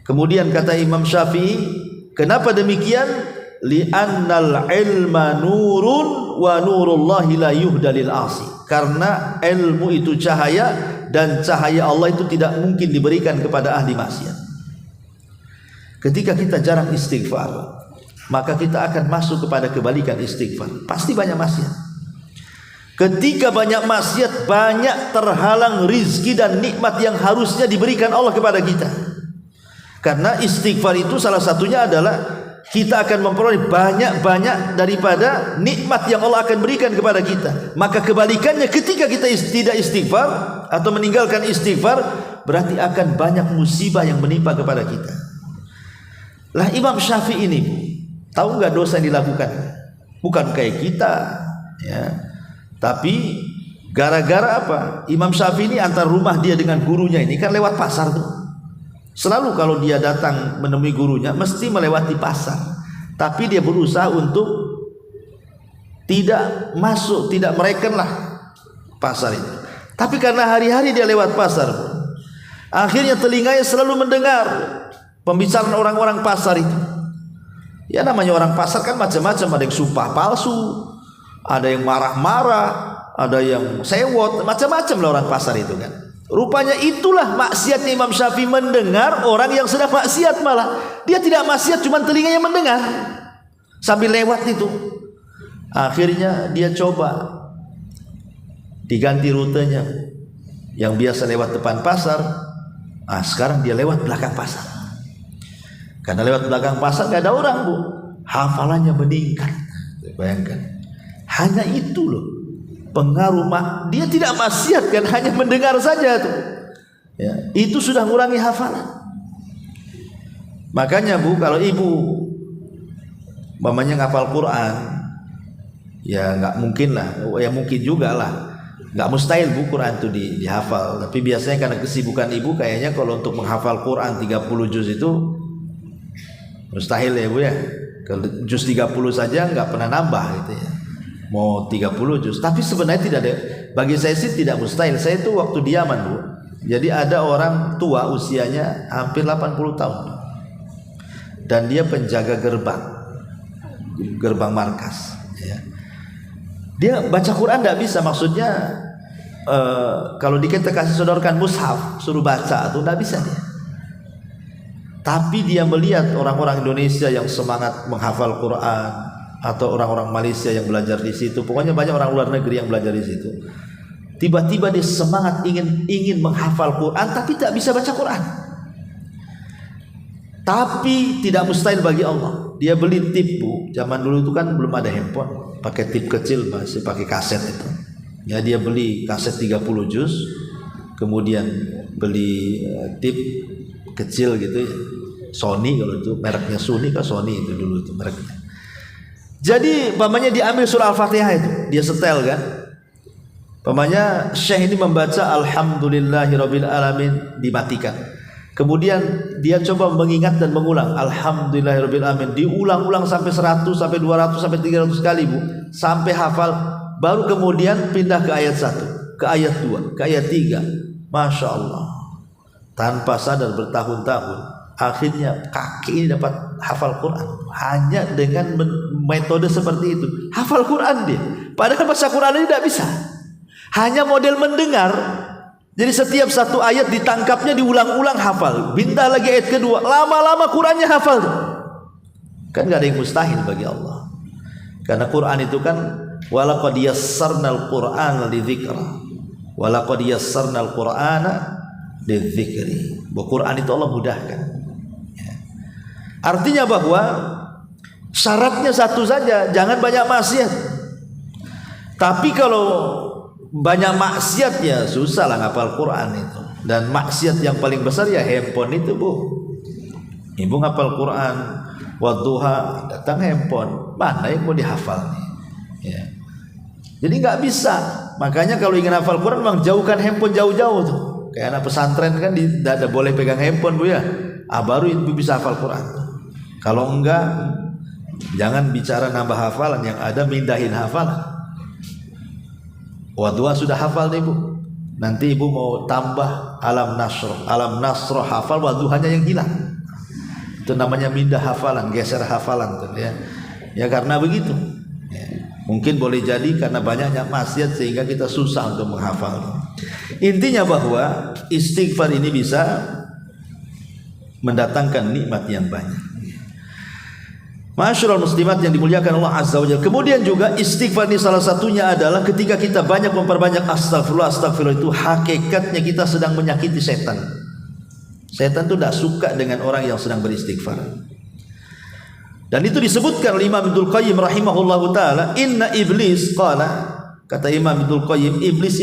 Kemudian kata Imam Syafi'i, kenapa demikian? Li'annal ilma nurun wa nurullahi la yuhdalil asi. Karena ilmu itu cahaya, dan cahaya Allah itu tidak mungkin diberikan kepada ahli maksiat. Ketika kita jarang istighfar, maka kita akan masuk kepada kebalikan istighfar. Pasti banyak maksiat. Ketika banyak maksiat, banyak terhalang rizki dan nikmat yang harusnya diberikan Allah kepada kita. Karena istighfar itu salah satunya adalah kita akan memperoleh banyak-banyak daripada nikmat yang Allah akan berikan kepada kita. Maka kebalikannya, ketika kita tidak istighfar atau meninggalkan istighfar, berarti akan banyak musibah yang menimpa kepada kita. Lah Imam Syafi'i ini tahu nggak dosa yang dilakukan? Bukan kayak kita, ya. Tapi gara-gara apa? Imam Syafi'i ini antar rumah dia dengan gurunya ini kan lewat pasar tuh. Selalu kalau dia datang menemui gurunya mesti melewati pasar. Tapi dia berusaha untuk tidak masuk, tidak merekenlah pasar itu. Tapi karena hari-hari dia lewat pasar, akhirnya telinganya selalu mendengar pembicaraan orang-orang pasar itu. Ya namanya orang pasar kan macam-macam, ada yang sumpah palsu, ada yang marah-marah, ada yang sewot, macam-macam lah orang pasar itu kan. Rupanya itulah maksiatnya Imam Syafi'i, mendengar orang yang sedang maksiat. Malah dia tidak maksiat, cuma telinganya mendengar sambil lewat itu. Akhirnya dia coba diganti rutenya, yang biasa lewat depan pasar, sekarang dia lewat belakang pasar. Karena lewat belakang pasar gak ada orang, Bu, hafalannya meningkat. Bayangkan, hanya itu loh pengaruh. Dia tidak maksiat kan, hanya mendengar saja tuh, ya, itu sudah mengurangi hafalan. Makanya Bu, kalau ibu mamanya ngapal Quran, ya nggak mungkin lah, ya mungkin juga lah, nggak mustahil Bu Quran itu dihafal. Tapi biasanya karena kesibukan ibu, kayaknya kalau untuk menghafal Quran 30 juz itu mustahil ya Bu ya. Kalau juz 30 saja nggak pernah nambah gitu ya, mau 30 juz. Tapi sebenarnya tidak ada, bagi saya sih tidak mustahil. Saya itu waktu di Yaman Bu, jadi ada orang tua usianya hampir 80 tahun dan dia penjaga gerbang markas, ya. Dia baca Quran tidak bisa, maksudnya kalau kita kasih sodorkan mushaf suruh baca tuh tidak bisa dia. Tapi dia melihat orang-orang Indonesia yang semangat menghafal Quran, atau orang-orang Malaysia yang belajar di situ, pokoknya banyak orang luar negeri yang belajar di situ. Tiba-tiba dia semangat ingin menghafal Quran, tapi tak bisa baca Quran. Tapi tidak mustahil bagi Allah. Dia beli tip Bu, zaman dulu itu kan belum ada handphone, pakai tip kecil, masih pakai kaset itu. Ya dia beli kaset 30 juz, kemudian beli tip kecil gitu ya. Sony, kalau itu mereknya Sony kan, Sony itu dulu itu mereknya. Jadi pamannya diambil surah Al-Fatihah itu, dia setel kan. Pamannya Syekh ini membaca Alhamdulillahirabbil alamin, dimatikan. Kemudian dia coba mengingat dan mengulang Alhamdulillahirabbil alamin, diulang-ulang sampai 100, sampai 200, sampai 300 kali Bu, sampai hafal. Baru kemudian pindah ke ayat 1, ke ayat 2, ke ayat 3. Masya Allah, tanpa sadar bertahun-tahun akhirnya kaki ini dapat hafal Quran hanya dengan metode seperti itu. Hafal Quran dia, padahal baca Quran ini tidak bisa, hanya model mendengar. Jadi setiap satu ayat ditangkapnya, diulang-ulang, hafal. Pindah lagi ayat kedua, lama-lama Qurannya hafal. Kan gak ada yang mustahil bagi Allah, karena Quran itu kan walaqad yassarnal Qur'ana lidzikr, walaqad yassarnal Qur'ana lidzikri. Bahwa Quran itu Allah mudahkan. Artinya bahwa syaratnya satu saja, jangan banyak maksiat. Tapi kalau banyak maksiat ya susah lah ngapal Quran itu. Dan maksiat yang paling besar ya handphone itu Bu. Ibu ngapal Quran wadduha, datang handphone, mana yang mau dihafal nih? Ya. Jadi nggak bisa Makanya kalau ingin hafal Quran memang jauhkan handphone jauh-jauh tuh. Kayak anak pesantren kan tidak ada boleh pegang handphone Bu ya. Baru itu bisa hafal Quran. Kalau enggak, jangan bicara nambah hafalan, yang ada mindahin hafalan. Wadua sudah hafal nih Bu, nanti Ibu mau tambah alam nasroh hafal, waduhanya yang hilang. Itu namanya mindah hafalan, geser hafalan tuh ya. Ya karena begitu ya. Mungkin boleh jadi karena banyaknya maksiat sehingga kita susah untuk menghafal. Intinya bahwa istighfar ini bisa mendatangkan nikmat yang banyak. Ma'asyiral muslimat yang dimuliakan Allah Azza wa Jalla. Kemudian juga istighfar ini salah satunya adalah ketika kita banyak memperbanyak astagfirullah itu hakikatnya kita sedang menyakiti setan. Setan itu tidak suka dengan orang yang sedang beristighfar. Dan itu disebutkan oleh Imam Ibnul Qayyim rahimahullahu taala, inna iblis qala, kata Imam Ibnul Qayyim, iblis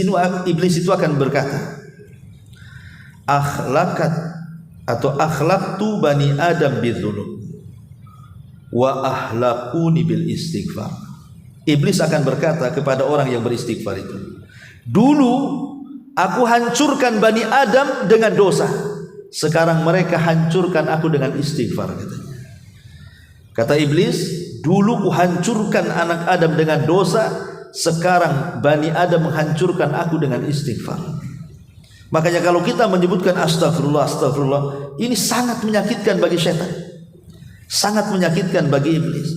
itu akan berkata, akhlaqtu bani Adam bidzunub wa ahlaquni bil istighfar. Iblis akan berkata kepada orang yang beristighfar itu, dulu aku hancurkan Bani Adam dengan dosa, sekarang mereka hancurkan aku dengan istighfar, katanya. Kata iblis, dulu ku hancurkan anak Adam dengan dosa, sekarang Bani Adam menghancurkan aku dengan istighfar. Makanya kalau kita menyebutkan astagfirullah, ini sangat menyakitkan bagi setan, sangat menyakitkan bagi iblis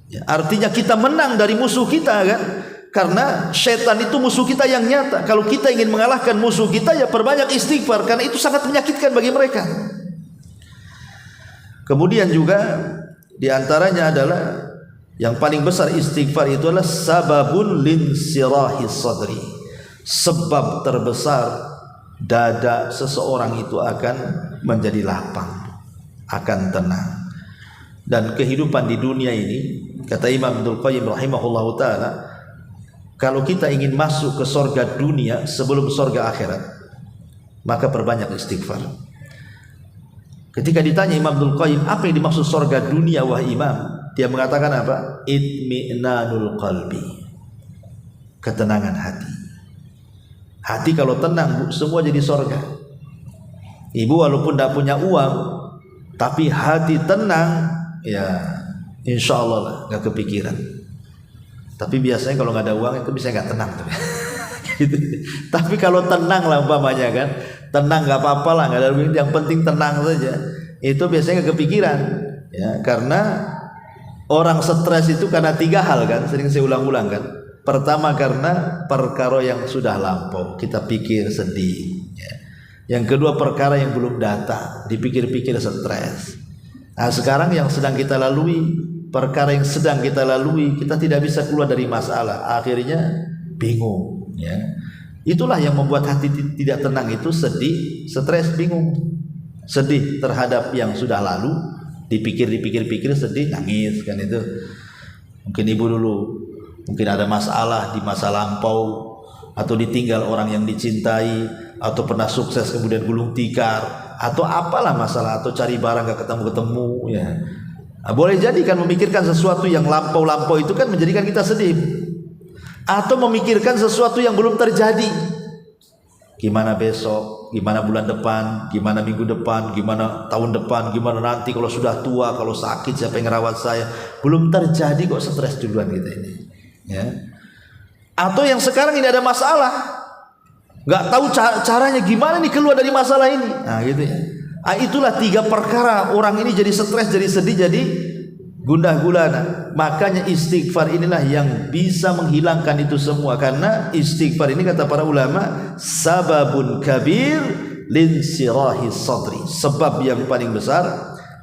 ya, artinya kita menang dari musuh kita kan, karena setan itu musuh kita yang nyata. Kalau kita ingin mengalahkan musuh kita, ya perbanyak istighfar, karena itu sangat menyakitkan bagi mereka. Kemudian juga diantaranya adalah yang paling besar istighfar itu adalah sababun linsirahi sadri, sebab terbesar dada seseorang itu akan menjadi lapang, akan tenang. Dan kehidupan di dunia ini, kata Imam Ibnul Qayyim rahimahullahu taala, kalau kita ingin masuk ke surga dunia sebelum surga akhirat, maka perbanyak istighfar. Ketika ditanya Imam Ibnul Qayyim, apa yang dimaksud surga dunia wahai Imam? Dia mengatakan apa? Itmi'nanul qalbi, ketenangan hati. Hati kalau tenang, semua jadi surga. Ibu walaupun tidak punya uang, tapi hati tenang, ya insya Allah lah, nggak kepikiran. Tapi biasanya kalau nggak ada uang itu bisa nggak tenang tuh. Gitu. Tapi kalau tenang lah umpamanya kan, tenang nggak apa-apa lah, nggak ada duit, yang penting tenang saja. Itu biasanya nggak kepikiran, ya karena orang stres itu karena tiga hal kan, sering saya ulang-ulang kan. Pertama karena perkara yang sudah lampau, kita pikir sedih. Ya. Yang kedua perkara yang belum datang, dipikir-pikir stres. Nah sekarang yang sedang kita lalui, perkara yang sedang kita lalui, kita tidak bisa keluar dari masalah, akhirnya bingung. Ya. Itulah yang membuat hati tidak tenang, itu sedih, stres, bingung. Sedih terhadap yang sudah lalu, dipikir-pikir sedih, nangis kan itu. Mungkin ibu dulu mungkin ada masalah di masa lampau, atau ditinggal orang yang dicintai, atau pernah sukses kemudian gulung tikar, atau apalah masalah, atau cari barang gak ketemu ya. Nah, boleh jadi kan memikirkan sesuatu yang lampau-lampau itu kan menjadikan kita sedih, atau memikirkan sesuatu yang belum terjadi. Gimana besok, gimana bulan depan, gimana minggu depan, gimana tahun depan, gimana nanti kalau sudah tua, kalau sakit siapa yang ngerawat saya. Belum terjadi kok stres duluan kita ini, ya. Atau yang sekarang ini ada masalah, nggak tahu caranya gimana nih keluar dari masalah ini. Nah gitu ya. Nah, itulah tiga perkara orang ini jadi stres, jadi sedih, jadi gundah gulana. Makanya istighfar inilah yang bisa menghilangkan itu semua. Karena istighfar ini kata para ulama, sababun kabir linsirahi sadri, sebab yang paling besar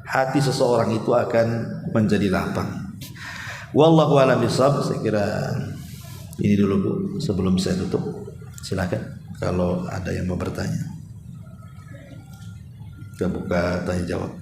hati seseorang itu akan menjadi lapang. Wallahu a'lam bishawab. Saya kira ini dulu Bu, sebelum saya tutup. Silakan kalau ada yang mau bertanya. Kita buka tanya jawab.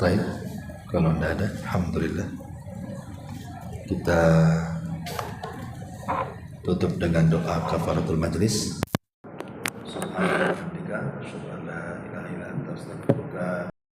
Baik, kalau tidak ada, alhamdulillah. Kita tutup dengan doa kafaratul majlis. Subhanallah.